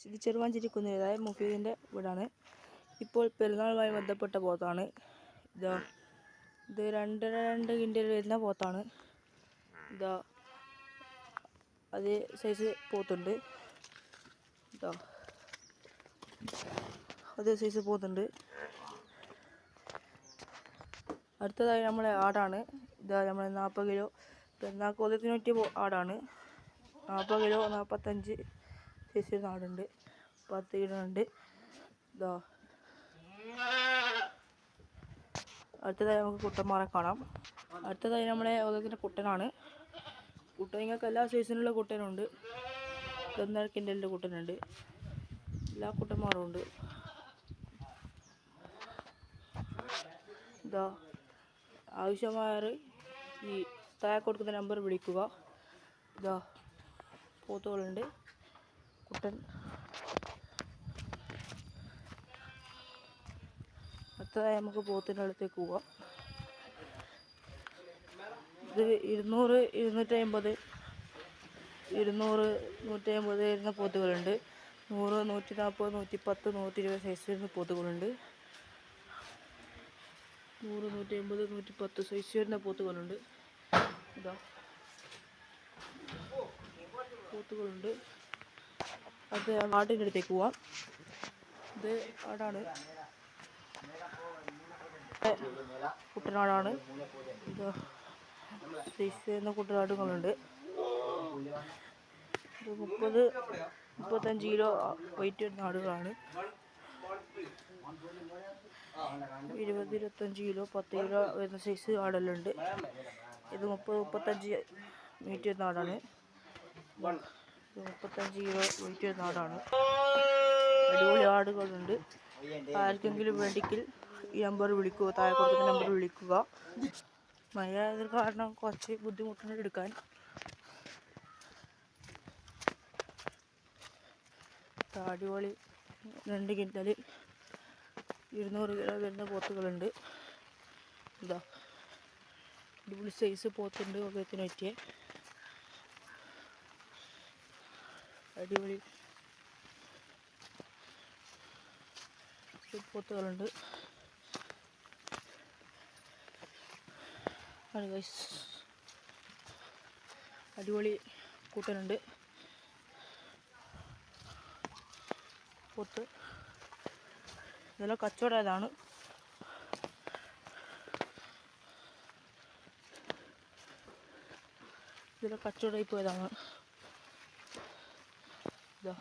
ഇത് ചെറുവാഞ്ചേരി കുന്നിലേതായ മുഫീദിൻ്റെ വീടാണ്. ഇപ്പോൾ പെരുന്നാളുമായി ബന്ധപ്പെട്ട പോത്താണ്. ഇത് 2.5 കിൻഡൽ വരുന്ന പോത്താണ്. ഇതാ അതേ സൈസ് പോത്തുണ്ട്. അതേ സൈസ് പോത്തുണ്ട്. അടുത്തതായി നമ്മളെ ആടാണ്. ഇതാ നമ്മളെ 40 കിലോ പെരുന്നാൾ കൊല്ലത്തിന് പറ്റിയ ആടാണ്. 40 കിലോ 45 സൈസ് ആടുണ്ട്. 10 കിലോ ഉണ്ട്. ഇതാ അടുത്തതായി നമുക്ക് കുട്ടന്മാരെ കാണാം. അടുത്തതായി നമ്മളെ ഓരോരുത്തരുടെ കുട്ടനാണ്. കുട്ടങ്ങൾക്ക് എല്ലാ സൈസിനുള്ള കുട്ടനുണ്ട്. 1.5 കിൻഡലിൻ്റെ കുട്ടനുണ്ട്. എല്ലാ കുട്ടന്മാരും ഉണ്ട്. ഇതാ ആവശ്യമായവർ ഈ താഴെ കൊടുക്കുന്ന നമ്പർ വിളിക്കുക. ഇതാ പോത്തുകളുണ്ട്. കുട്ടൻ അടുത്തതായി നമുക്ക് പോത്തിൻ്റെ അടുത്തേക്ക് പോവാം. ഇത് 200, 250, 200, 150 വരുന്ന പോത്തുകളുണ്ട്. 100, 140, 110, 120 സൈസ് വരുന്ന പോത്തുകളുണ്ട്. 100, 150, 110 സൈസ് വരുന്ന പോത്തുകളുണ്ട്. ഇതാ പോത്തുകളുണ്ട്. അത് ആടിൻ്റെ അടുത്തേക്ക് പോവാം. ഇത് ആടാണ്. കുട്ടനാടാണ്. ഇത് സൈസ് ചെയ്യുന്ന കുട്ടനാടുകളുണ്ട്. ഇത് 30, 35 കിലോ വെയിറ്റ് വരുന്ന ആടുകളാണ്. 20, 25 കിലോ 10 കിലോ വരുന്ന സൈസ് ആടെല്ലാം ഉണ്ട്. ഇത് 30, 35 വെയിറ്റ് വരുന്ന ആടാണ്. ഇത് 35 കിലോ വെയിറ്റ് വരുന്ന ആടാണ്. അടിപൊളി ആടുകളുണ്ട്. ആർക്കെങ്കിലും വേണ്ടിക്കിൽ ഈ നമ്പർ വിളിക്കുക. താഴെ കൊടുക്കുന്ന നമ്പർ വിളിക്കുക. മഴ ആയത് കാരണം കുറച്ച് ബുദ്ധിമുട്ടുണ്ട് എടുക്കാൻ. അടിപൊളി 2 കിൻഡൽ 200 കിലോ വരുന്ന പോത്തുകളുണ്ട്. ഇതാ അടിപൊളി സൈസ് പോത്തുണ്ട്. ഉപയോഗത്തിന് പറ്റിയ അടിപൊളി പോത്തുകളുണ്ട്. അടിപൊളി കൂട്ടനുണ്ട്. പോത്ത് ഇതെല്ലാം കച്ചവടമാണ്. ഇതെല്ലാം കച്ചവടമായി പോയതാണ്. ഇതാ